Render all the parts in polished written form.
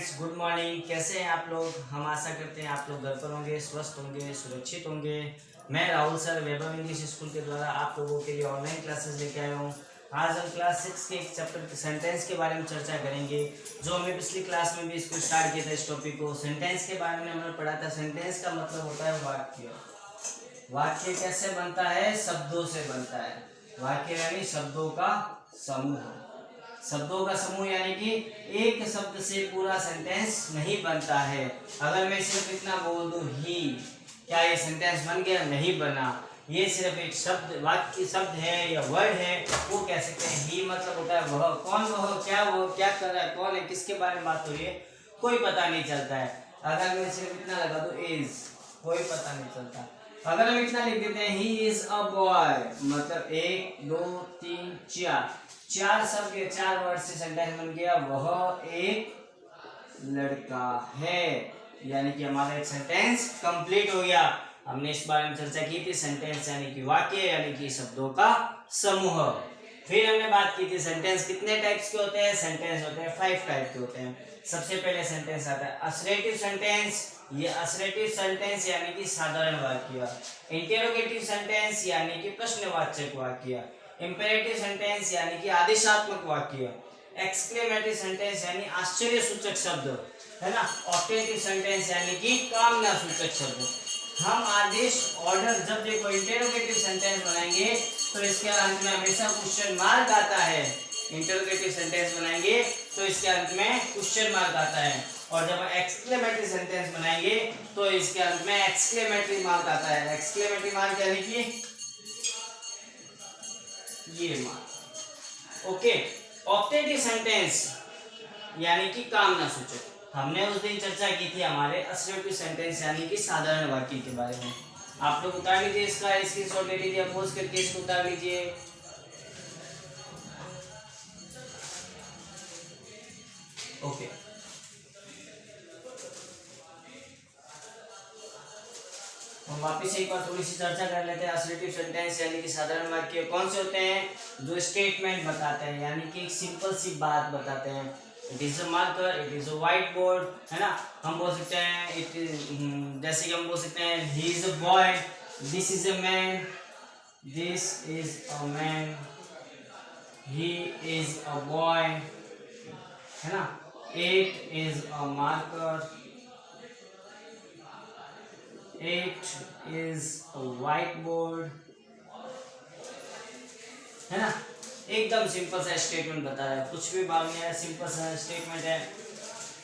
Friends, good morning. कैसे हैं आप लोग? हम आशा करते हैं आप लोग घर पर होंगे, स्वस्थ होंगे, सुरक्षित होंगे। मैं राहुल सर वैभव इंग्लिश स्कूल के द्वारा आप लोगों के लिए ऑनलाइन क्लासेस लेके आया हूँ। आज हम क्लास 6 के एक चैप्टर सेंटेंस के बारे में चर्चा करेंगे, जो हमें पिछली क्लास में भी इसको स्टार्ट किया था। इस टॉपिक को सेंटेंस के बारे में हमने पढ़ा था। सेंटेंस का मतलब होता है वाक्य। वाक्य कैसे बनता है? शब्दों से बनता है। वाक्य यानी शब्दों का समूह। शब्दों का समूह यानी कि एक शब्द से पूरा सेंटेंस नहीं बनता है। अगर मैं सिर्फ इतना बोल दूं ही, क्या ये सेंटेंस बन गया? नहीं बना। ये सिर्फ एक शब्द, वाक्य शब्द है या वर्ड है, वो कह सकते हैं। ही मतलब होता है वह। कौन वो क्या कर रहा है, कौन है, किसके बारे में बात हो रही है, कोई पता नहीं चलता है। अगर मैं सिर्फ इतना लगा दूं इज, कोई पता नहीं चलता। अगर हम इतना लिख देते हैं ही इज अ बॉय, मतलब 1 2 3 4 शब्द या 4 वर्ड से सेंटेंस बन गया। वह एक लड़का है, यानी कि हमारा एक सेंटेंस कंप्लीट हो गया। हमने इस बारे में चर्चा की थी। सेंटेंस यानी कि वाक्य, यानी कि शब्दों का समूह। फिर हमने बात की थी सेंटेंस कितने टाइप्स के होते हैं। सेंटेंस होते हैं 5 टाइप के होते हैं। सबसे पहले सेंटेंस आता है असर्टिव सेंटेंस। ये असर्टिव सेंटेंस यानी कि साधारण वाक्य। इंटेरोगेटिव सेंटेंस यानी कि प्रश्नवाचक वाक्य। इंपेरेटिव सेंटेंस यानी कि आदेशात्मक वाक्य। एक्सक्लेमेटरी सेंटेंस यानी आश्चर्यसूचक शब्द, है ना। ऑप्टेटिव सेंटेंस यानी कि कामनासूचक शब्द। हम आदेश ऑर्डर जब देखो इंटेरोगेटिव सेंटेंस बनाएंगे तो इसके अंत में हमेशा क्वेश्चन मार्क आता है। इंटेरोगेटिव सेंटेंस बनाएंगे तो इसके अंत में क्वेश्चन मार्क आता है। और जब एक्सक्लेमेटरी सेंटेंस बनाएंगे तो इसके अंत में एक्सक्लेमेटरी मार्क आता है। एक्सक्लेमेटरी मार्क यानी कि ये मार्क। ओके। ऑप्टेटिव सेंटेंस यानी कि कामनासूचक। हमने उस दिन चर्चा की थी हमारे असर्टिव सेंटेंस यानी कि साधारण वाक्य के बारे में। आप लोग उतार लीजिए, इसका स्क्रीनशॉट ले लीजिए, अपोज करके इसको उतार लीजिए। ओके। हम वापस एक बार थोड़ी सी चर्चा कर लेते हैं। असर्टिव सेंटेंस यानी कि साधारण वाक्य कौन से होते हैं? जो स्टेटमेंट बताते हैं, यानी कि एक सिंपल सी बात बताते हैं। It is a marker, it is a white board, है ना। हम बोल सकते हैं इट इज, जैसे कि हम बोल सकते हैं he is a boy, this is a man, this is a man, he is a boy, है ना। It is a marker, It is a whiteboard, है ना। एकदम सिंपल सा स्टेटमेंट बता रहा है, कुछ भी भाव नहीं है, सिंपल सा स्टेटमेंट है।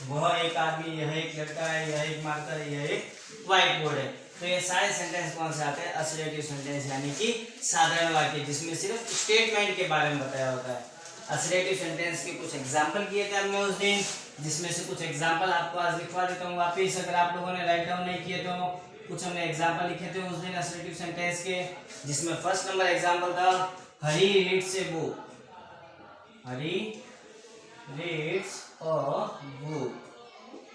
वह एक आदमी, यह एक लड़का है, यह एक मार्कर है, यह एक व्हाइट बोर्ड है। तो ये सारे सेंटेंस कौन से आते हैं? असर्टिव सेंटेंस यानी कि साधारण वाक्य, जिसमें सिर्फ स्टेटमेंट के बारे में बताया होता है। असर्टिव सेंटेंस के कुछ एग्जाम्पल किए थे हमने उस दिन, जिसमें से कुछ एग्जाम्पल आपको आज लिखवा देता हूँ वापिस, अगर आप लोगों ने राइट डाउन नहीं किए तो। कुछ हमने एग्जाम्पल लिखे थे उस दिन असर्टिव सेंटेंस के, जिसमें फर्स्ट नंबर एग्जाम्पल था Hari reads a book. Hari reads a book,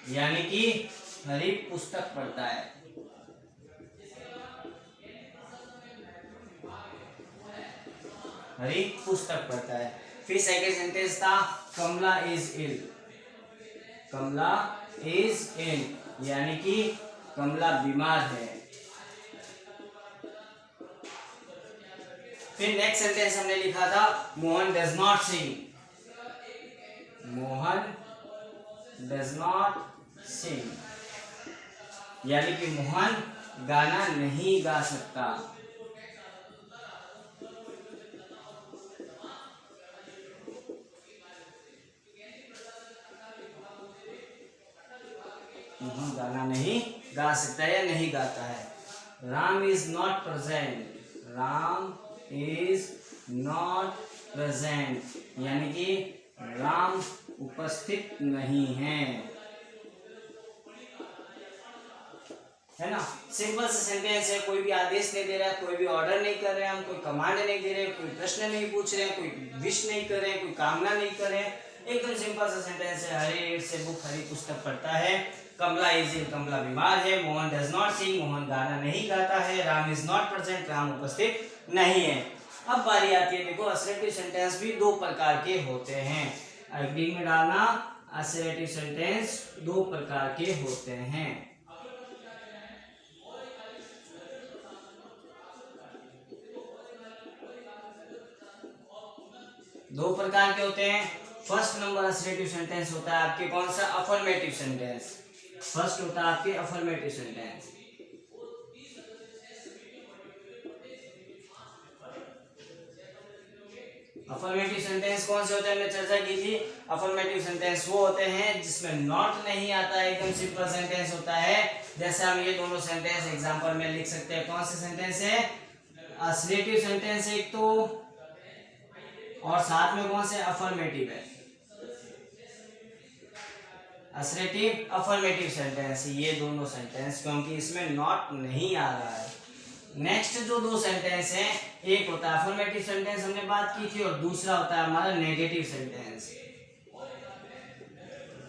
यानी कि हरी पुस्तक पढ़ता है। हरी पुस्तक पढ़ता है। फिर सेकंड सेंटेंस था कमला इज इल। कमला इज इल, यानी कि कमला बीमार है। फिर नेक्स्ट सेंटेंस हमने लिखा था Mohan does not sing. Mohan does not sing, यानी कि मोहन गाना नहीं गा सकता। मोहन गाना नहीं गा सकता है या नहीं गाता है। Ram is not present. Ram is not present, यानी कि राम उपस्थित नहीं है, है ना। सिंपल से सेंटेंस है, कोई भी आदेश नहीं दे रहा है, कोई भी ऑर्डर नहीं कर रहे हैं हम, कोई कमांड नहीं दे रहे हैं, कोई प्रश्न नहीं पूछ रहे हैं, कोई विश नहीं कर रहे हैं, कोई कामना नहीं कर रहे हैं। एकदम सिंपल सा सेंटेंस है। हरी रीड्स ए बुक, हरी पुस्तक पढ़ता है। कमला इज इल, कमला बीमार है। Mohan does not sing, Mohan गाना नहीं गाता है। Ram is not present, Ram उपस्थित नहीं है। अब बारी आती है, देखो असर्टिव सेंटेंस भी 2 प्रकार के होते हैं। अग्री में डालना असर्टिव सेंटेंस दो प्रकार के होते हैं। दो प्रकार के होते हैं। फर्स्ट नंबर असर्टिव सेंटेंस होता है आपके कौन सा, अफर्मेटिव सेंटेंस। फर्स्ट होता है आपके अफर्मेटिव सेंटेंस। अफर्मेटिव सेंटेंस कौन से होते हैं, हमने चर्चा की थी। अफर्मेटिव सेंटेंस वो होते हैं जिसमें नॉट नहीं आता है, एकदम सिंपल सेंटेंस होता है। जैसे हम ये दोनों सेंटेंस एग्जांपल में लिख सकते हैं। कौन से सेंटेंस है, असर्टिव सेंटेंस एक तो, और साथ में कौन से, अफर्मेटिव है। असर्टिव अफर्मेटिव सेंटेंस, ये दोनों सेंटेंस, क्योंकि इसमें नॉट नहीं आ रहा है। नेक्स्ट जो दो सेंटेंस हैं, एक होता है अफर्मेटिव सेंटेंस, हमने बात की थी, और दूसरा होता है हमारा नेगेटिव सेंटेंस।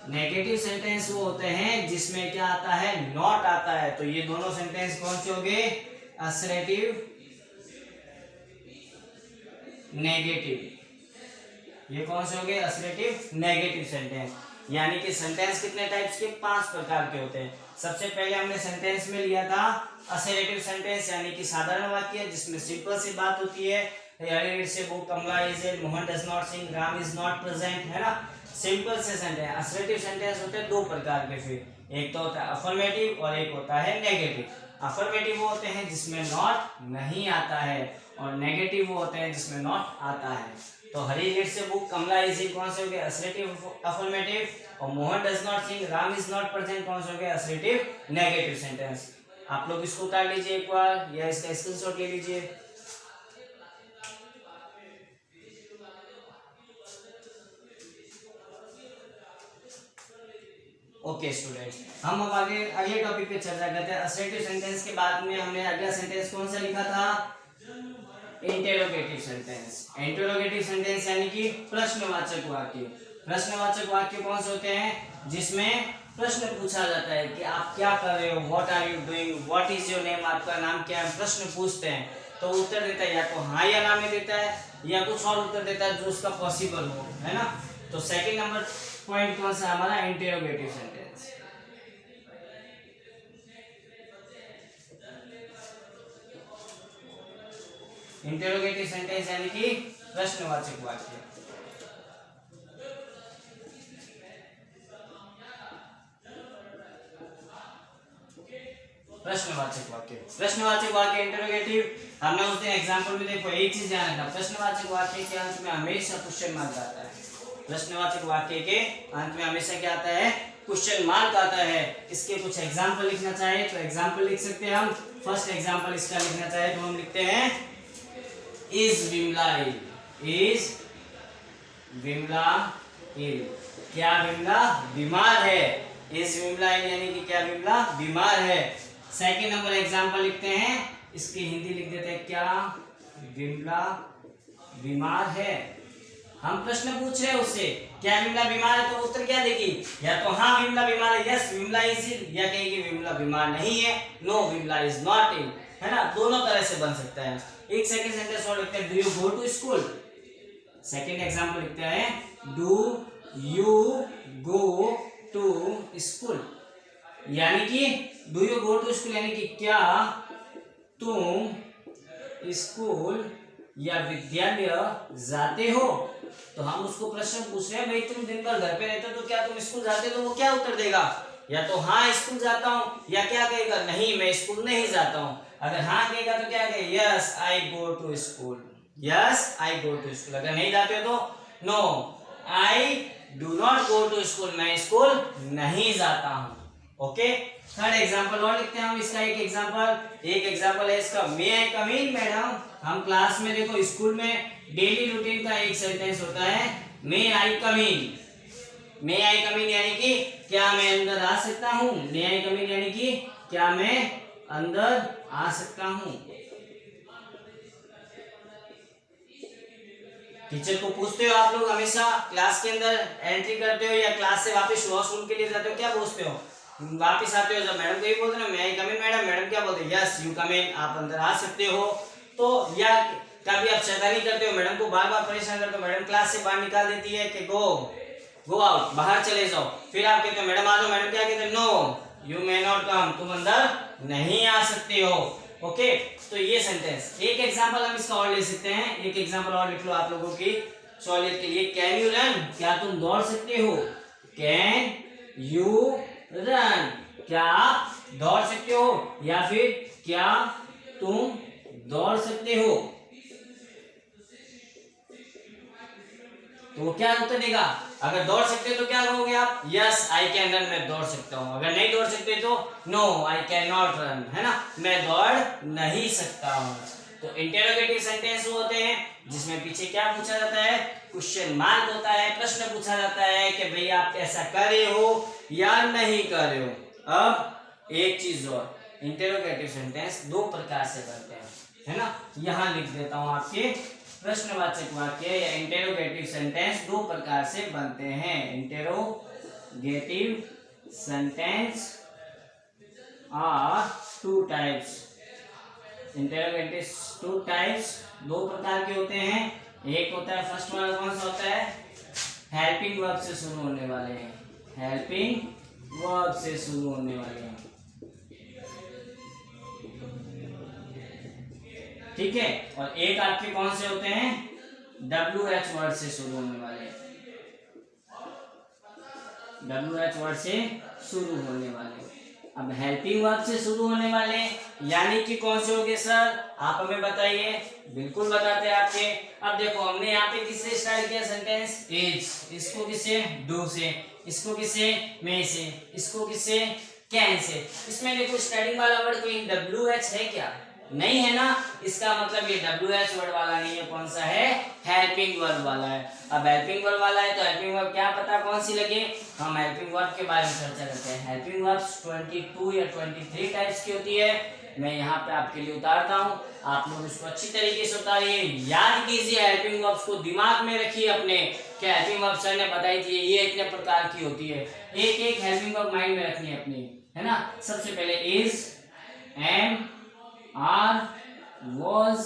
नेगेटिव सेंटेंस वो होते हैं जिसमें क्या आता है, नॉट आता है। तो ये दोनों सेंटेंस कौन से हो गए, असर्टिव नेगेटिव। ये कौन से हो गए, असर्टिव नेगेटिव सेंटेंस। यानी कि सेंटेंस कितने टाइप्स के, 5 प्रकार के होते हैं। सबसे पहले हमने सेंटेंस में लिया था असर्टिव सेंटेंस, यानी कि साधारण वाक्य जिसमें सिंपल सी बात होती है। से वो Kamala is it, Mohan does not sing, Ram is not present, है ना, सिंपल से सेंटेंस। असर्टिव सेंटेंस होते हैं दो प्रकार के, फिर एक तो होता है अफर्मेटिव और एक होता है नेगेटिव। अफर्मेटिव वो होते हैं जिसमें नॉट नहीं आता है, और नेगेटिव वो होते हैं जिसमें नॉट आता है। तो Hari reads book, Kamla is in कौन से हो गए, असर्टिव अफर्मेटिव, और Mohan does not sing, Ram is not present कौन से हो गए, असर्टिव नेगेटिव सेंटेंस। आप लोग इसको उतार लीजिए एक बार, या इसका स्क्रीनशॉट ले लीजिए। ओके स्टूडेंट्स, हम अब आगे अगले टॉपिक पे चर्चा करते हैं। असर्टिव सेंटेंस के बाद में हमने अगला सेंटेंस कौन सा लिखा था, इंटेरोगेटिव सेंटेंस। इंटेरोगेटिव सेंटेंस यानी कि प्रश्नवाचक वाक्य। प्रश्नवाचक वाक्य कौन से होते हैं, जिसमें प्रश्न पूछा जाता है कि आप क्या कर रहे हो, what are you doing, what is your name, आपका नाम क्या है। प्रश्न पूछते हैं तो उत्तर देता है या तो हाँ या ना में देता है, या कुछ और उत्तर देता है जो उसका पॉसिबल हो, है ना। तो सेकंड नंबर पॉइंट कौन सा हमारा, इंटेरोगेटिव सेंटेंस। इंटेरोगेटिव सेंटेंस यानी कि प्रश्नवाचक वाक्य। प्रश्नवाचक वाक्य, प्रश्नवाचक वाक्य इंटेरोगेटिव। हमने उस दिन एग्जांपल में देखो, एक चीज ध्यान रखना, प्रश्नवाचक वाक्य के अंत में हमेशा क्वेश्चन मार्क आता है। प्रश्नवाचक वाक्य के अंत में हमेशा क्या आता है, क्वेश्चन मार्क आता है। इसके कुछ एग्जांपल लिखना चाहे तो एग्जांपल लिख सकते हैं हम। फर्स्ट एग्जांपल इसका लिखना चाहे तो हम लिखते हैं, is Vimla ill, is Vimla ill, क्या विमला बीमार है। इज विमला इल यानी कि क्या विमला बीमार है। सेकंड नंबर एग्जांपल लिखते हैं, इसकी हिंदी लिख देते हैं, क्या विमला बीमार है। हम प्रश्न पूछ रहे हैं उससे, क्या विमला बीमार है, तो उत्तर क्या देगी, या तो हाँ विमला बीमार है, यस विमला इज इल, या कहेगी विमला बीमार नहीं है, no Vimla is not ill, है ना। दोनों तरह से बन सकता है। एक सेकंड सेंटेंस और लिखते हैं, do you go to school. Second example लिखते हैं, do you go to school, यानी कि do you go to school यानी कि क्या तुम स्कूल या विद्यालय जाते हो। तो हम उसको प्रश्न पूछ रहे हैं, भाई तुम दिन भर घर पे रहते हो तो क्या तुम स्कूल जाते हो, तो वो क्या उत्तर देगा, या तो हाँ स्कूल जाता हूँ, या क्या कहेगा, नहीं मैं स्कूल नहीं जाता हूँ। अगर हाँ कहेगा तो क्या कहेगा, yes I go to school, yes I go to school. अगर नहीं जाते हो तो no I do not go to school, मैं स्कूल नहीं जाता हूँ। ओके, थर्ड एग्जांपल और लिखते हैं हम इसका। एक एग्जांपल है इसका, मे आई कम इन मैडम। हम क्लास में देखो, स्कूल में डेली रूटीन का एक सेंटेंस होता है, मे आई कम इन। मे आई कम इन यानी कि क्या मैं अंदर आ सकता हूँ। मे आई कम इन यानी कि क्या मैं अंदर आ सकता हूँ। टीचर को पूछते हो आप लोग हमेशा, क्लास के अंदर एंट्री करते हो या क्लास से वापस वॉशरूम के लिए जाते हो, क्या पूछते हो, वापस आते हो जब मैडम को ये बोलते ना, मे आई कम इन मैडम, मैडम क्या बोलते हैं, यस यू कम इन, आप अंदर आ सकते हो। तो या कभी आप शैतानी करते हो, मैडम को बार बार परेशान करते हो, मैडम क्लास से बाहर निकाल देती है कि गो गो आउट, बाहर चले जाओ। फिर आप कहते हो मैडम आ जाओ, मैडम क्या कहते हैं, no you may not come, तुम अंदर नहीं आ सकते हो। ओके, तो ये सेंटेंस, एक एग्जांपल हम इसका और ले सकते हैं, एक एग्जांपल और लिख लो आप लोगों की सॉलिड के लिए। कैन यू रन, क्या तुम दौड़ सकते हो, कैन यू रन, क्या आप दौड़ सकते हो, या फिर क्या तुम दौड़ सकते हो। तो वो क्या उत्तर देगा, अगर दौड़ सकते हो तो क्या कहोगे आप, यस आई कैन रन, मैं दौड़ सकता हूं। अगर नहीं दौड़ सकते तो no I can not run, है ना, मैं दौड़ नहीं सकता हूं। तो इंटेरोगेटिव सेंटेंस वो होते हैं जिसमें पीछे क्या पूछा जाता है, क्वेश्चन मार्क होता है, प्रश्न पूछा जाता है कि भाई आप ऐसा कर रहे हो या नहीं कर रहे हो। अब एक चीज और, इंटेरोगेटिव सेंटेंस दो प्रकार से बनते हैं, है ना, यहां लिख देता हूं आपके प्रश्नवाचक वाक्य या इंटेरोगेटिव सेंटेंस दो प्रकार से बनते हैं। Interrogative sentence are two types, interrogative two types, दो प्रकार के होते हैं। एक होता है, फर्स्ट वाला कौन सा होता है, हेल्पिंग वर्ब से शुरू होने वाले हैं, हेल्पिंग वर्ब से शुरू होने वाले हैं, ठीक है। और एक आपके कौन से होते हैं, WH वर्ड से शुरू होने वाले, WH वर्ड से शुरू होने वाले। अब हेल्पिंग वर्ब से शुरू होने वाले यानी कि कौन से होंगे सर, आप हमें बताइए। बिल्कुल बताते हैं आपके। अब देखो हमने यहाँ पे किससे स्टार्ट किया सेंटेंस, इज, इसको किससे, डू से, इसको किससे, मे से, इसको किससे, कैन से। इसमें देखो स्टार्टिंग वाला वर्ड कोई WH है क्या, नहीं है ना, इसका मतलब ये WH वर्ड वाला नहीं है, कौन सा है, हेल्पिंग वर्ब वाला है। अब हेल्पिंग वर्ब वाला है तो हेल्पिंग वर्ब क्या पता कौन सी लगे, हम हेल्पिंग वर्ब के बारे में चर्चा करते हैं। हेल्पिंग वर्ब्स 22 या 23 टाइप्स की होती है, मैं यहाँ पे आपके लिए उतारता हूँ, आप लोग इसको अच्छी तरीके से उतारिए, याद कीजिए, हेल्पिंग वर्ब्स को दिमाग में रखिए अपने, क्या हेल्पिंग वर्ब सर ने बताई थी ये इतने प्रकार की होती है, एक एक हेल्पिंग वर्ब माइंड में रखनी है अपनी, है ना। सबसे पहले is, am, are, was,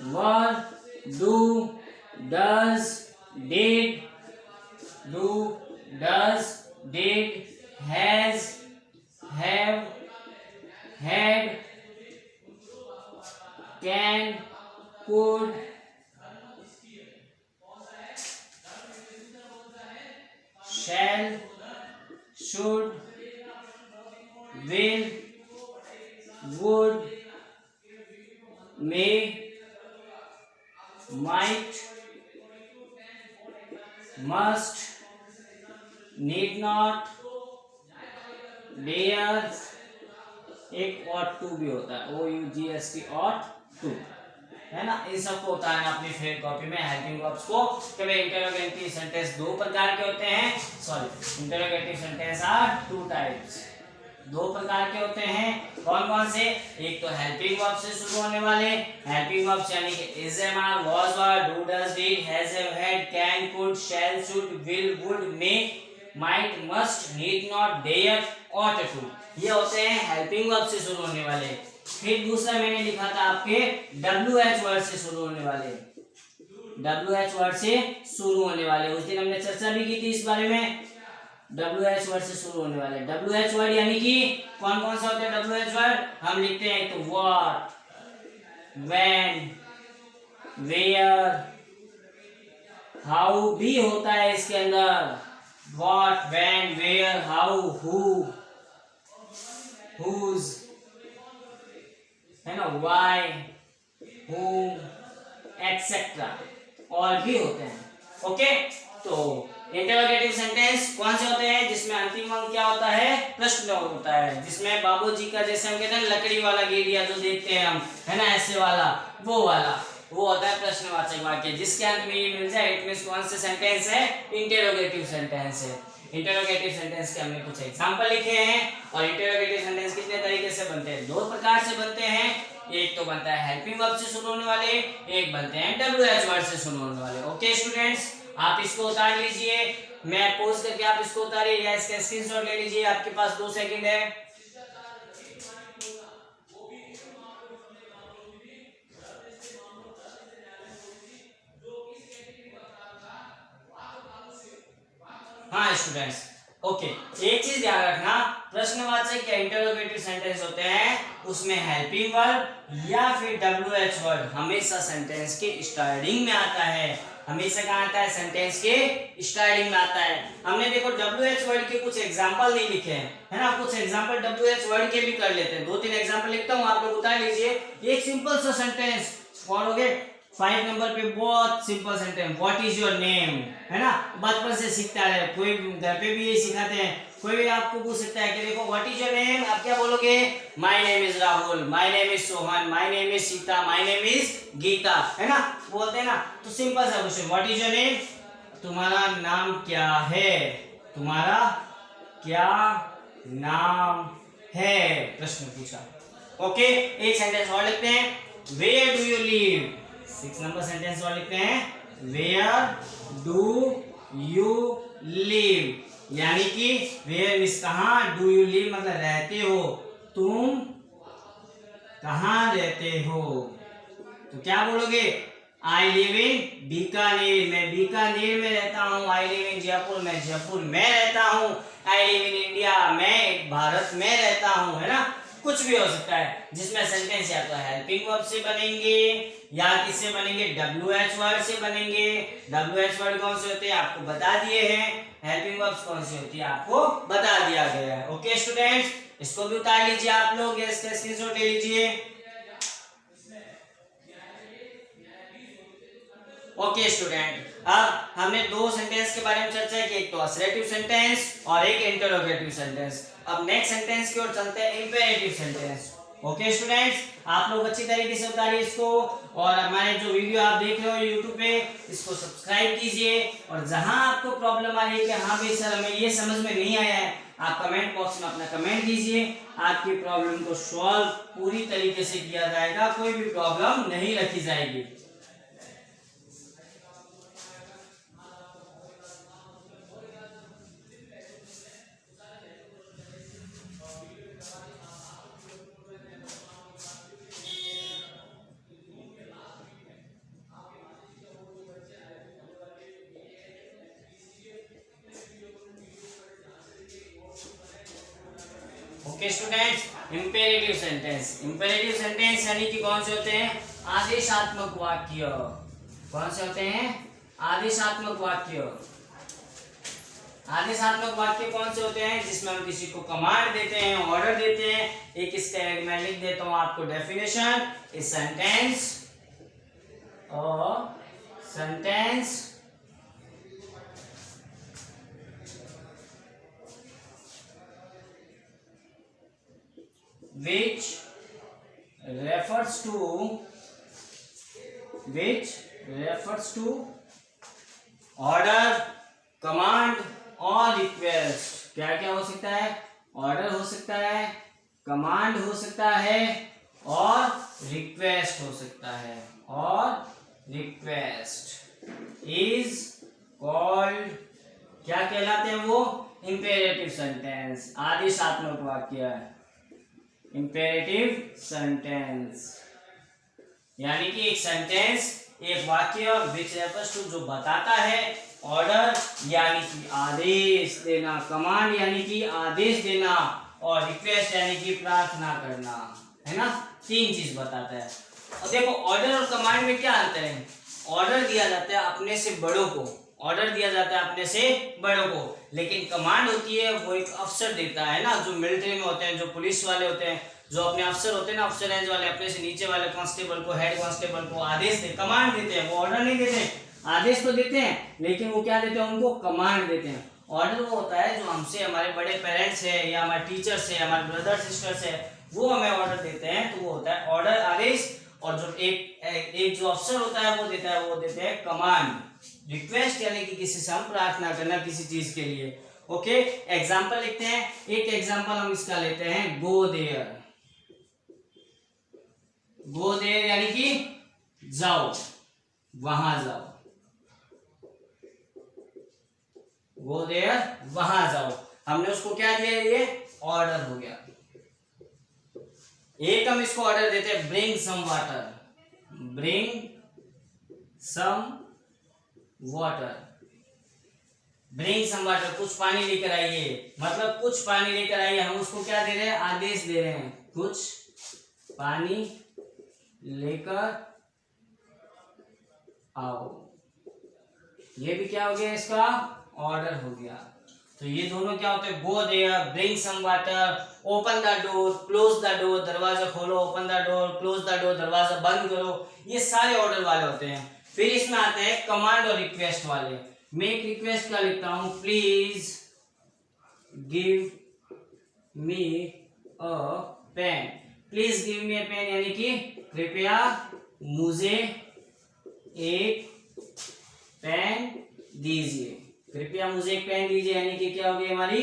were, do, does, did, do, does, did, has, have, had, can, could, shall, should, will, would, may, might, must, need not, dare, एक ought to भी होता है, OUGHT ought to, है ना। इन सबको उतारना अपनी favourite copy में, हेल्पिंग वर्ब्स को। कि भाई इंटेरोगेटिव सेंटेंस दो प्रकार के होते हैं, sorry interrogative sentence are two types, दो प्रकार के होते हैं, कौन कौन से, एक तो हेल्पिंग वर्ब से शुरू होने वाले, हेल्पिंग वर्ब्स यानी कि is, am, are, was, were, do, does, did, has, have, had, can, could, shall, should, will, would, may, might, must, need not, dare, ought to, ये होते हैं हेल्पिंग वर्ब से शुरू होने वाले। फिर दूसरा मैंने लिखा था आपके WH वर्ड से शुरू होने वाले, WH वर्ड से शुरू होने वाले, उस दिन हमने चर्चा भी की थी इस बारे में। WH वर्ड से शुरू होने वाले, WH वर्ड यानी कि कौन कौन सा होता है WH वर्ड, हम लिखते हैं तो व्हाट, व्हेन, वेयर, हाउ भी होता है इसके अंदर, what, when, where, how, who, whose, है ना, व्हाई, whom, एक्सेट्रा, और भी होते हैं। ओके, तो इंटरोगेटिव सेंटेंस कौन से होते हैं, जिसमें अंतिम अंग क्या होता है, प्रश्न होता है, जिसमें बाबूजी का जैसे हम कहते हैं लकड़ी वाला गेड़िया जो देखते हैं हम, है ना, ऐसे वाला, वो वाला, वो होता है प्रश्नवाचक वाक्य, जिसके अंत में ये मिल जाए इट मींस कौन से सेंटेंस है, इंटरोगेटिव सेंटेंस है। इंटरोगेटिव सेंटेंस के हमने कुछ एग्जांपल लिखे हैं, और इंटरोगेटिव सेंटेंस कितने तरीके से बनते हैं, दो प्रकार से बनते हैं, एक तो बनता है हेल्पिंग वर्ब से शुरू होने वाले, एक बनते हैं WH वर्ड से शुरू होने वाले। ओके स्टूडेंट्स, आप इसको उतार लीजिए, मैं पोज करके आप इसको उतारिए या इसका स्क्रीनशॉट ले लीजिए, आपके पास 2 सेकंड है। हाँ स्टूडेंट्स, ओके, एक चीज ध्यान रखना, प्रश्नवाचक या इंटरोगेटिव सेंटेंस होते हैं उसमें हेल्पिंग वर्ब या फिर WH वर्ड हमेशा सेंटेंस के स्टार्टिंग में आता है। हमेशा कहाँ आता है? सेंटेंस के स्टार्टिंग में आता है। हमने देखो WH वर्ड के कुछ एग्जांपल नहीं लिखे हैं, है ना, कुछ एग्जांपल WH वर्ड के भी कर लेते हैं। 2-3 एग्जांपल लिखता हूँ, आप लोग उतार लीजिए। एक सिंपल सा सेंटेंस कौन हो गए 5 नंबर पे, बहुत simple sentence, what is your name, है ना, बचपन से सीखता है, कोई घर पे भी यही सिखाते हैं। कोई भी आपको पूछ सकता है कि देखो व्हाट इज योर नेम, आप क्या बोलोगे? My name is Rahul, my name is Sohan, my name is Sita, my name is Gita, है ना, बोलते हैं ना। तो सिंपल सा question, what is your name, तुम्हारा नाम क्या है, तुम्हारा क्या नाम है, प्रश्न पूछा। ओके, एक सेंटेंस और लिखते हैं, where do you live, 6 number sentence और लिखते हैं, वेयर डू यू लिव, यानी कि वेयर मींस कहाँ, डू यू लिव मतलब रहते हो, तुम कहाँ रहते हो। तो क्या बोलोगे? आई लिव इन बीकानेर, मैं बीकानेर में रहता हूँ। आई लिव इन जयपुर, मैं जयपुर में रहता हूँ। आई लिव इन इंडिया, मैं भारत में रहता हूँ, है ना, कुछ भी हो सकता है जिसमें सेंटेंस या तो हेल्पिंग वर्ब से बनेंगे या किससे बनेंगे, WH वर्ड से बनेंगे। WH वर्ड कौन से होते हैं आपको बता दिए हैं, हेल्पिंग वर्ब्स कौन सी होती है आपको बता दिया गया है। ओके स्टूडेंट्स, इसको भी उतार लीजिए आप लोग, इसका स्क्रीनशॉट ले लीजिए। ओके स्टूडेंट, अब हमने 2 सेंटेंस के बारे में चर्चा की, एक तो असर्टिव सेंटेंस और एक इंटरोगेटिव सेंटेंस। अब नेक्स्ट सेंटेंस की ओर चलते हैं, इंपेरेटिव सेंटेंस। ओके स्टूडेंट्स, आप लोग अच्छी तरीके से उतारिए इसको, और हमारे जो वीडियो आप देख रहे हो YouTube पे, इसको सब्सक्राइब कीजिए। और जहां आपको प्रॉब्लम आ रही है कि हाँ भाई सर हमें ये समझ में नहीं आया है, आप कमेंट बॉक्स में अपना कमेंट दीजिए, आपकी प्रॉब्लम को सॉल्व पूरी तरीके से किया जाएगा, कोई भी प्रॉब्लम नहीं रखी जाएगी। Okay students, imperative sentence, imperative sentence यानी कि कौन से होते हैं? आदेशात्मक वाक्य। कौन से होते हैं? आदेशात्मक वाक्य। आदेशात्मक वाक्य कौन से होते हैं? जिसमें हम किसी को कमांड देते हैं, ऑर्डर देते हैं। एक इसका मैं लिख देता हूं आपको definition, a sentence which refers to order, command और request। क्या क्या हो सकता है? ऑर्डर हो सकता है, कमांड हो सकता है और रिक्वेस्ट हो सकता है। और रिक्वेस्ट इज कॉल्ड, क्या कहलाते हैं वो? इंपेरेटिव सेंटेंस, आदेशात्मक वाक्य। इंपेरेटिव सेंटेंस यानी कि एक सेंटेंस, एक वाक्य विच रेफर्स टू, जो बताता है, ऑर्डर यानी कि आदेश देना, कमांड यानी कि आदेश देना, और रिक्वेस्ट यानी कि प्रार्थना करना, है ना, 3 चीज बताता है। और देखो ऑर्डर और कमांड में क्या अंतर है? ऑर्डर दिया जाता है अपने से बड़ों को, ऑर्डर दिया जाता है अपने से बड़ों को, लेकिन कमांड होती है वो एक अफसर देता है ना, जो मिलिट्री में होते हैं, जो पुलिस वाले होते हैं, जो अपने अफसर होते हैं ना, अफसर रेंज वाले, अपने से नीचे वाले कांस्टेबल को, हेड कांस्टेबल को आदेश दे, कमांड देते हैं। वो ऑर्डर नहीं देते हैं, आदेश तो देते हैं, लेकिन वो क्या देते हैं? उनको कमांड देते हैं। ऑर्डर वो होता है जो हमसे हमारे बड़े पेरेंट्स है या हमारे टीचर्स है, हमारे ब्रदर सिस्टर्स है, वो हमें ऑर्डर देते हैं, तो वो होता है ऑर्डर, आदेश। और जो एक जो अफसर होता है वो देते हैं कमांड। रिक्वेस्ट यानी कि किसी से हम प्रार्थना करना किसी चीज के लिए। ओके, एग्जाम्पल लिखते हैं। एक एग्जाम्पल हम इसका लेते हैं, गो देयर। गो देयर यानी कि जाओ, वहां जाओ। गो देयर, वहां जाओ। हमने उसको क्या दिया? ये ऑर्डर हो गया। एक हम इसको ऑर्डर देते हैं, bring some water. Bring some water, bring some water, कुछ पानी लेकर आइए, मतलब कुछ पानी लेकर आइए। हम उसको क्या दे रहे हैं, आदेश दे रहे हैं, कुछ पानी लेकर आओ। ये भी क्या हो गया, इसका ऑर्डर हो गया। तो ये दोनों क्या होते हैं, go there, bring some water, open the door, close the door, दरवाजा खोलो, open the door, close the door, दरवाजा बंद करो, ये सारे ऑर्डर वाले होते हैं। फिर इसमें आते हैं कमांड और रिक्वेस्ट वाले। मैं एक रिक्वेस्ट का लिखता हूं, please give me a pen. Please give me a pen यानी कि कृपया मुझे एक पेन दीजिए, कृपया मुझे एक पेन दीजिए, यानी कि क्या हो गई, हमारी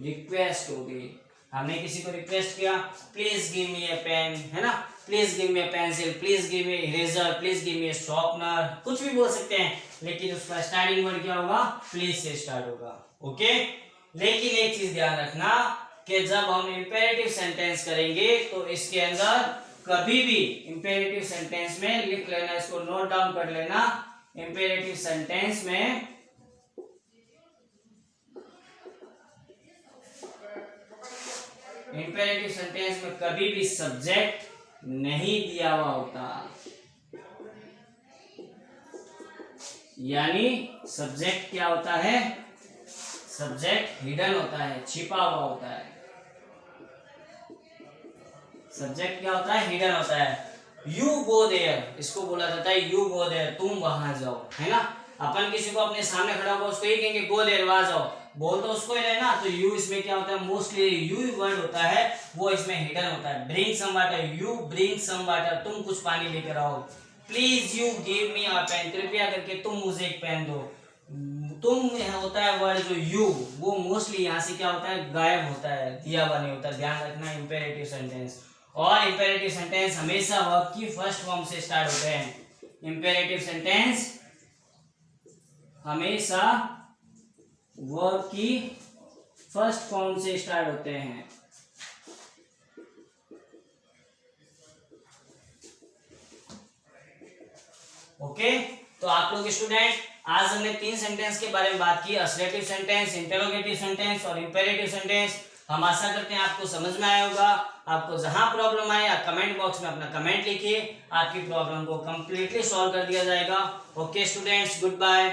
रिक्वेस्ट हो गई। हमने किसी को रिक्वेस्ट किया, please give me a pen, है ना, please give me a pencil, please give me eraser, please give me a sharpener, कुछ भी बोल सकते हैं, लेकिन उसका स्टार्टिंग वर्ड क्या होगा, प्लीज से स्टार्ट होगा। ओके, लेकिन एक चीज ध्यान रखना कि जब हम इंपेरेटिव सेंटेंस करेंगे तो इसके अंदर कभी भी इंपेरेटिव सेंटेंस में लिख लेना, इसको नोट डाउन कर लेना, इंपेरेटिव सेंटेंस में कभी भी सब्जेक्ट नहीं दिया हुआ होता, यानी सब्जेक्ट क्या होता है, सब्जेक्ट हिडन होता है, छिपा हुआ होता है। सब्जेक्ट क्या होता है, हिडन होता है। यू गो देयर, इसको बोला जाता है यू गो देयर, तुम वहां जाओ, है ना। अपन किसी को अपने सामने खड़ा होगा उसको ये कहेंगे गो देयर, वहां जाओ, बोल तो उसको ही रहे ना। तो यू इसमें क्या होता है, मोस्टली यू वर्ड होता है वो इसमें हिडन होता है। Bring some water, you bring some water, तुम कुछ पानी लेकर आओ। Please you give me a pen, कृपया करके तुम मुझे एक पेन दो। तुम होता है वर्ड जो यू, वो मोस्टली यहाँ से क्या होता है, गायब होता है, दिया हुआ नहीं होता। ध्यान रखना इंपेरेटिव सेंटेंस, और इंपेरेटिव सेंटेंस हमेशा वर्ब की फर्स्ट फॉर्म से स्टार्ट होते हैं। इंपेरेटिव सेंटेंस हमेशा वर्ब की फर्स्ट फॉर्म से स्टार्ट होते हैं। ओके, तो आप लोग स्टूडेंट, आज हमने 3 सेंटेंस के बारे में बात की, असर्टिव सेंटेंस, इंटरोगेटिव सेंटेंस और इंपेरेटिव सेंटेंस। हम आशा करते हैं आपको समझ में आया होगा। आपको जहां प्रॉब्लम आए आप कमेंट बॉक्स में अपना कमेंट लिखिए, आपकी प्रॉब्लम को कंप्लीटली सॉल्व कर दिया जाएगा। Okay students, good bye.